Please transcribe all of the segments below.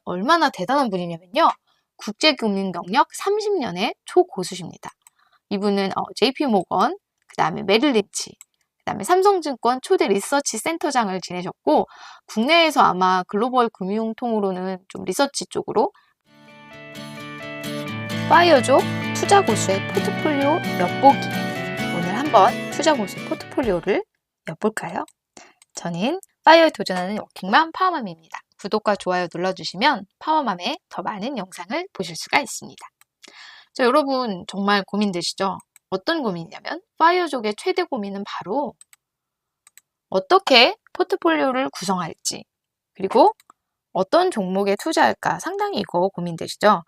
얼마나 대단한 분이냐면요. 국제금융 경력 30년의 초고수십니다. 이분은 JP모건, 그 다음에 메릴린치, 그 다음에 삼성증권 초대 리서치 센터장을 지내셨고, 국내에서 아마 글로벌 금융통으로는 좀 리서치 쪽으로 파이어족 투자 고수의 포트폴리오 엿보기. 오늘 한번 투자 고수 포트폴리오를 엿볼까요? 저는 파이어에 도전하는 워킹맘 파워맘입니다. 구독과 좋아요 눌러주시면 파워맘의 더 많은 영상을 보실 수가 있습니다. 자, 여러분 정말 고민되시죠? 어떤 고민이냐면 파이어족의 최대 고민은 바로 어떻게 포트폴리오를 구성할지, 그리고 어떤 종목에 투자할까, 상당히 이거 고민되시죠?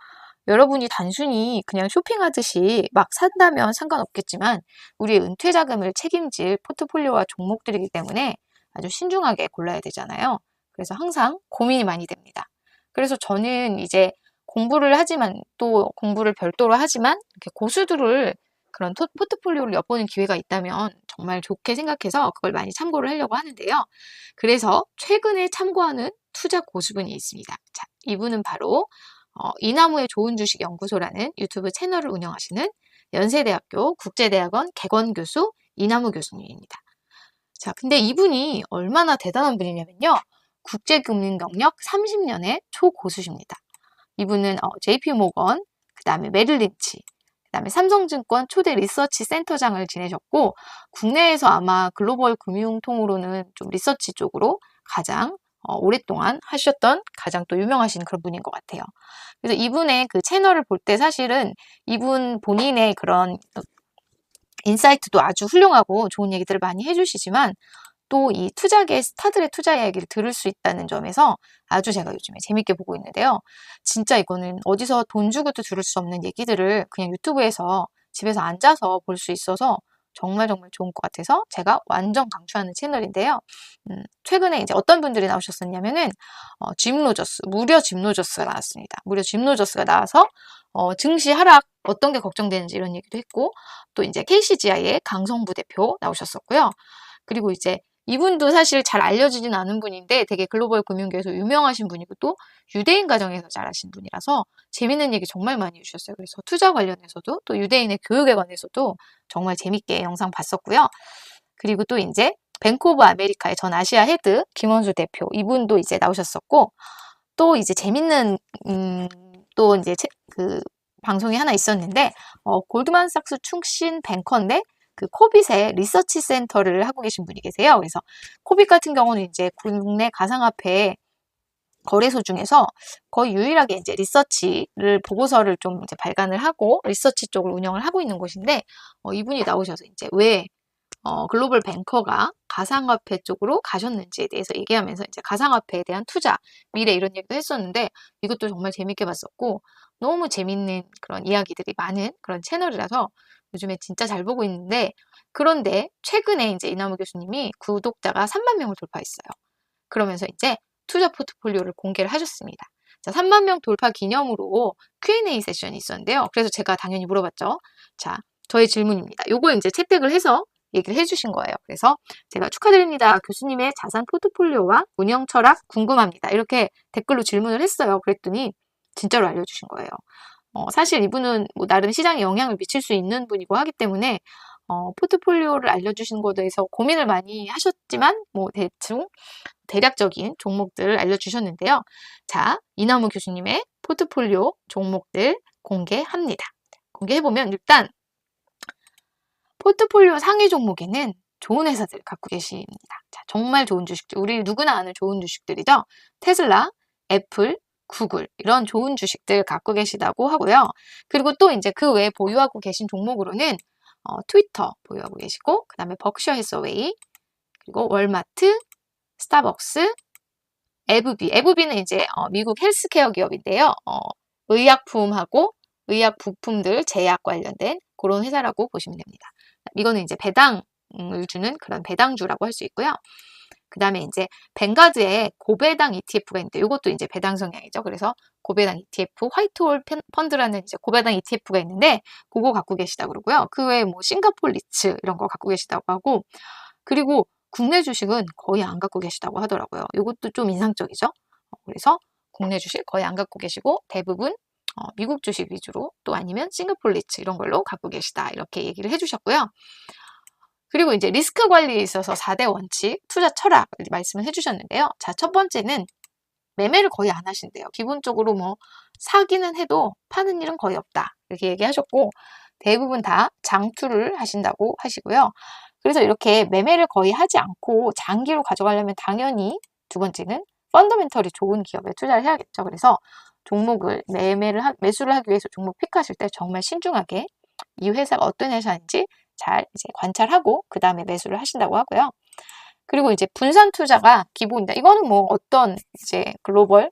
여러분이 단순히 그냥 쇼핑하듯이 막 산다면 상관없겠지만 우리의 은퇴 자금을 책임질 포트폴리오와 종목들이기 때문에 아주 신중하게 골라야 되잖아요. 그래서 항상 고민이 많이 됩니다. 그래서 저는 이제 공부를 하지만 또 공부를 별도로 하지만 이렇게 고수들을 그런 포트폴리오를 엿보는 기회가 있다면 정말 좋게 생각해서 그걸 많이 참고를 하려고 하는데요. 그래서 최근에 참고하는 투자 고수분이 있습니다. 자, 이분은 바로 이나무의 좋은 주식 연구소라는 유튜브 채널을 운영하시는 연세대학교 국제대학원 개건교수 이나무 교수님입니다. 자, 근데 이분이 얼마나 대단한 분이냐면요. 국제금융 경력 30년의 초고수십니다. 이분은 JP모건, 그 다음에 메릴린치, 그 다음에 삼성증권 초대 리서치 센터장을 지내셨고, 국내에서 아마 글로벌 금융통으로는 좀 리서치 쪽으로 가장 오랫동안 하셨던 가장 또 유명하신 그런 분인 것 같아요. 그래서 이분의 그 채널을 볼 때 사실은 이분 본인의 그런 인사이트도 아주 훌륭하고 좋은 얘기들을 많이 해주시지만 또 이 투자계 스타들의 투자 이야기를 들을 수 있다는 점에서 아주 제가 요즘에 재밌게 보고 있는데요. 진짜 이거는 어디서 돈 주고도 들을 수 없는 얘기들을 그냥 유튜브에서 집에서 앉아서 볼 수 있어서 정말 좋은 것 같아서 제가 완전 강추하는 채널인데요. 최근에 이제 어떤 분들이 나오셨었냐면은 짐 로저스, 무려 짐 로저스가 나왔습니다. 무려 짐 로저스가 나와서 증시 하락 어떤 게 걱정되는지 이런 얘기도 했고, 또 이제 KCGI의 강성부 대표 나오셨었고요. 그리고 이제 이분도 사실 잘 알려지진 않은 분인데 되게 글로벌 금융계에서 유명하신 분이고 또 유대인 가정에서 자라신 분이라서 재밌는 얘기 정말 많이 해주셨어요. 그래서 투자 관련해서도 또 유대인의 교육에 관해서도 정말 재밌게 영상 봤었고요. 그리고 또 이제 뱅크 오브 아메리카의 전 아시아 헤드 김원수 대표, 이분도 이제 나오셨었고, 또 이제 재밌는 또 이제 그 방송이 하나 있었는데 골드만삭스 출신 뱅커인데 그 코빗의 리서치 센터를 하고 계신 분이 계세요. 그래서 코빗 같은 경우는 이제 국내 가상화폐 거래소 중에서 거의 유일하게 이제 리서치를 보고서를 좀 이제 발간을 하고 리서치 쪽을 운영을 하고 있는 곳인데 이분이 나오셔서 이제 왜 글로벌 뱅커가 가상화폐 쪽으로 가셨는지에 대해서 얘기하면서 이제 가상화폐에 대한 투자, 미래 이런 얘기도 했었는데 이것도 정말 재밌게 봤었고 너무 재밌는 그런 이야기들이 많은 그런 채널이라서 요즘에 진짜 잘 보고 있는데, 그런데 최근에 이제 이나무 교수님이 구독자가 3만 명을 돌파했어요. 그러면서 이제 투자 포트폴리오를 공개를 하셨습니다. 자, 3만 명 돌파 기념으로 Q&A 세션이 있었는데요. 그래서 제가 당연히 물어봤죠. 자, 저의 질문입니다. 요거 이제 채택을 해서 얘기를 해주신 거예요. 그래서 제가 축하드립니다. 교수님의 자산 포트폴리오와 운영 철학 궁금합니다. 이렇게 댓글로 질문을 했어요. 그랬더니 진짜로 알려주신 거예요. 사실 이분은 뭐 나름 시장에 영향을 미칠 수 있는 분이고 하기 때문에 포트폴리오를 알려주신 것에 대해서 고민을 많이 하셨지만 뭐 대충 대략적인 종목들을 알려주셨는데요. 자, 이나무 교수님의 포트폴리오 종목들 공개합니다. 공개해보면 일단 포트폴리오 상위 종목에는 좋은 회사들 갖고 계십니다. 자, 정말 좋은 주식들, 우리 누구나 아는 좋은 주식들이죠. 테슬라, 애플, 구글 이런 좋은 주식들 갖고 계시다고 하고요. 그리고 또 이제 그 외에 보유하고 계신 종목으로는 트위터 보유하고 계시고, 그 다음에 버크셔 해서웨이, 그리고 월마트, 스타벅스, 에브비는 이제 미국 헬스케어 기업인데요. 의약품하고 의약 부품들 제약 관련된 그런 회사라고 보시면 됩니다. 이거는 이제 배당을 주는 그런 배당주라고 할 수 있고요. 그 다음에 이제 뱅가드에 고배당 ETF가 있는데 이것도 이제 배당 성향이죠. 그래서 고배당 ETF, 화이트홀 펀드라는 이제 고배당 ETF가 있는데 그거 갖고 계시다 그러고요. 그 외에 뭐 싱가폴 리츠 이런 거 갖고 계시다고 하고, 그리고 국내 주식은 거의 안 갖고 계시다고 하더라고요. 이것도 좀 인상적이죠. 그래서 국내 주식 거의 안 갖고 계시고 대부분 미국 주식 위주로 또 아니면 싱가포르 리츠 이런 걸로 갖고 계시다. 이렇게 얘기를 해주셨고요. 그리고 이제 리스크 관리에 있어서 4대 원칙, 투자 철학 말씀을 해주셨는데요. 자, 첫 번째는 매매를 거의 안 하신대요. 기본적으로 뭐 사기는 해도 파는 일은 거의 없다. 이렇게 얘기하셨고 대부분 다 장투를 하신다고 하시고요. 그래서 이렇게 매매를 거의 하지 않고 장기로 가져가려면 당연히 두 번째는 펀더멘털이 좋은 기업에 투자를 해야겠죠. 그래서 종목을 매수를 하기 위해서 종목 픽하실 때 정말 신중하게 이 회사가 어떤 회사인지 잘 이제 관찰하고 그 다음에 매수를 하신다고 하고요. 그리고 이제 분산 투자가 기본이다. 이거는 뭐 어떤 이제 글로벌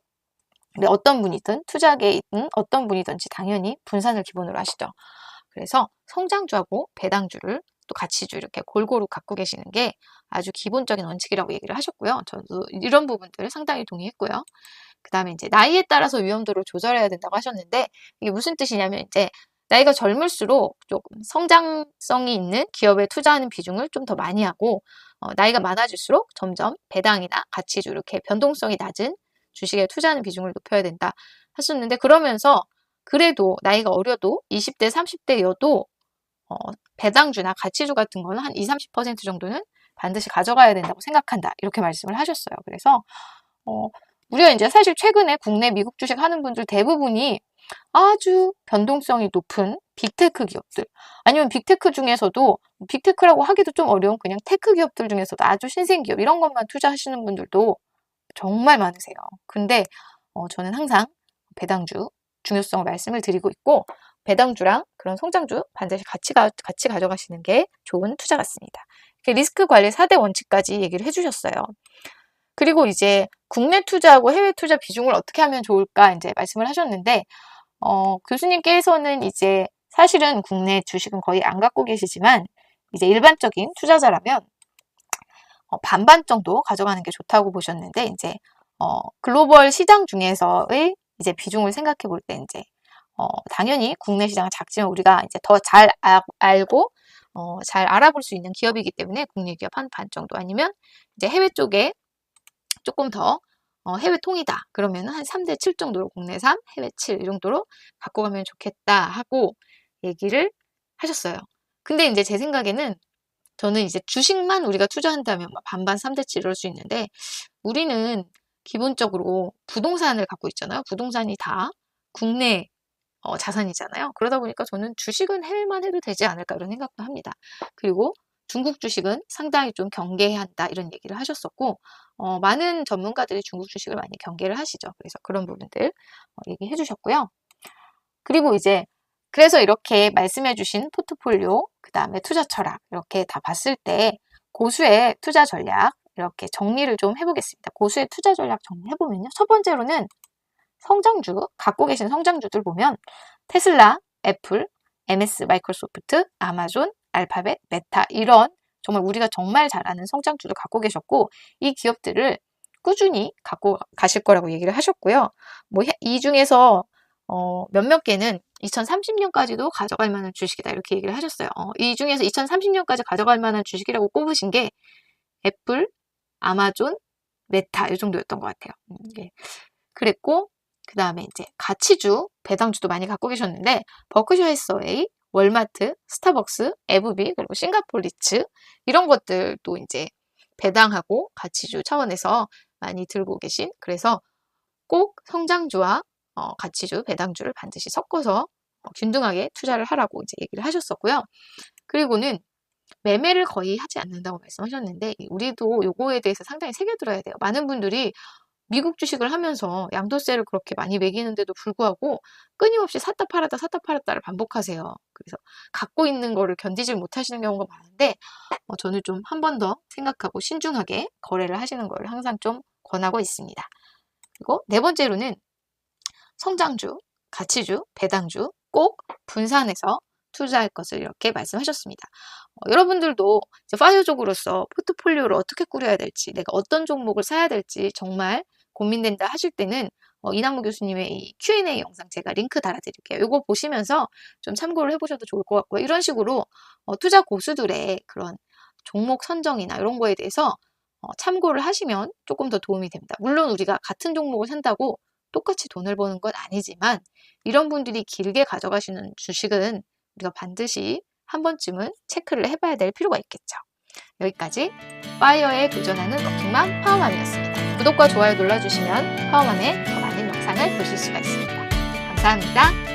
어떤 분이든 투자계에 있는 어떤 분이든지 당연히 분산을 기본으로 하시죠. 그래서 성장주하고 배당주를 또 가치주 이렇게 골고루 갖고 계시는 게 아주 기본적인 원칙이라고 얘기를 하셨고요. 저도 이런 부분들 상당히 동의했고요. 그 다음에 이제 나이에 따라서 위험도를 조절해야 된다고 하셨는데 이게 무슨 뜻이냐면 이제 나이가 젊을수록 조금 성장성이 있는 기업에 투자하는 비중을 좀 더 많이 하고 나이가 많아질수록 점점 배당이나 가치주 이렇게 변동성이 낮은 주식에 투자하는 비중을 높여야 된다 하셨는데 그러면서 그래도 나이가 어려도 20대, 30대여도 배당주나 가치주 같은 거는 한 20, 30% 정도는 반드시 가져가야 된다고 생각한다. 이렇게 말씀을 하셨어요. 그래서 우리가 이제 사실 최근에 국내 미국 주식 하는 분들 대부분이 아주 변동성이 높은 빅테크 기업들 아니면 빅테크 중에서도 빅테크라고 하기도 좀 어려운 그냥 테크 기업들 중에서도 아주 신생 기업 이런 것만 투자하시는 분들도 정말 많으세요. 근데 저는 항상 배당주 중요성을 말씀을 드리고 있고 배당주랑 그런 성장주 반드시 같이 가져가시는 게 좋은 투자 같습니다. 리스크 관리 4대 원칙까지 얘기를 해주셨어요. 그리고 이제 국내 투자하고 해외 투자 비중을 어떻게 하면 좋을까 이제 말씀을 하셨는데 교수님께서는 이제 사실은 국내 주식은 거의 안 갖고 계시지만 이제 일반적인 투자자라면 반반 정도 가져가는 게 좋다고 보셨는데 이제 글로벌 시장 중에서의 이제 비중을 생각해 볼 때 이제 당연히 국내 시장은 작지만 우리가 이제 더 잘 알고 잘 알아볼 수 있는 기업이기 때문에 국내 기업 한 반 정도 아니면 이제 해외 쪽에 조금 더 해외 통이다. 그러면 한 3대 7 정도로 국내 3, 해외 7 이 정도로 갖고 가면 좋겠다 하고 얘기를 하셨어요. 근데 이제 제 생각에는 저는 이제 주식만 우리가 투자한다면 반반 3대 7 이럴 수 있는데 우리는 기본적으로 부동산을 갖고 있잖아요. 부동산이 다 국내 자산이잖아요. 그러다 보니까 저는 주식은 해외만 해도 되지 않을까 이런 생각도 합니다. 그리고 중국 주식은 상당히 좀 경계해야 한다 이런 얘기를 하셨었고 많은 전문가들이 중국 주식을 많이 경계를 하시죠. 그래서 그런 부분들 얘기해 주셨고요. 그리고 이제 그래서 이렇게 말씀해 주신 포트폴리오 그 다음에 투자 철학 이렇게 다 봤을 때 고수의 투자 전략 이렇게 정리를 좀 해보겠습니다. 고수의 투자 전략 정리해보면요. 첫 번째로는 성장주, 갖고 계신 성장주들 보면 테슬라, 애플, MS, 마이크로소프트, 아마존, 알파벳, 메타 이런 정말 우리가 정말 잘 아는 성장주를 갖고 계셨고 이 기업들을 꾸준히 갖고 가실 거라고 얘기를 하셨고요. 뭐 이 중에서 몇몇 개는 2030년까지도 가져갈 만한 주식이다 이렇게 얘기를 하셨어요. 이 중에서 2030년까지 가져갈 만한 주식이라고 꼽으신 게 애플, 아마존, 메타 이 정도였던 것 같아요. 예. 그랬고 그 다음에 이제 가치주, 배당주도 많이 갖고 계셨는데 버크셔 해서웨이, 월마트, 스타벅스, 에브비 그리고 싱가포르 리츠 이런 것들도 이제 배당하고 가치주 차원에서 많이 들고 계신 그래서 꼭 성장주와 가치주, 배당주를 반드시 섞어서 균등하게 투자를 하라고 이제 얘기를 하셨었고요. 그리고는 매매를 거의 하지 않는다고 말씀하셨는데 우리도 요거에 대해서 상당히 새겨들어야 돼요. 많은 분들이 미국 주식을 하면서 양도세를 그렇게 많이 매기는데도 불구하고 끊임없이 샀다 팔았다를 반복하세요. 그래서 갖고 있는 거를 견디질 못하시는 경우가 많은데 저는 좀 한 번 더 생각하고 신중하게 거래를 하시는 걸 항상 좀 권하고 있습니다. 그리고 네 번째로는 성장주, 가치주, 배당주 꼭 분산해서 투자할 것을 이렇게 말씀하셨습니다. 여러분들도 이제 파이어족으로서 포트폴리오를 어떻게 꾸려야 될지, 내가 어떤 종목을 사야 될지 정말 고민된다 하실 때는 이낙무 교수님의 이 Q&A 영상 제가 링크 달아드릴게요. 이거 보시면서 좀 참고를 해보셔도 좋을 것 같고요. 이런 식으로 투자 고수들의 그런 종목 선정이나 이런 거에 대해서 참고를 하시면 조금 더 도움이 됩니다. 물론 우리가 같은 종목을 산다고 똑같이 돈을 버는 건 아니지만 이런 분들이 길게 가져가시는 주식은 우리가 반드시 한 번쯤은 체크를 해봐야 될 필요가 있겠죠. 여기까지 파이어에 도전하는 워킹맘 파워맘이었습니다. 구독과 좋아요 눌러주시면 파워맘의 더 많은 영상을 보실 수가 있습니다. 감사합니다.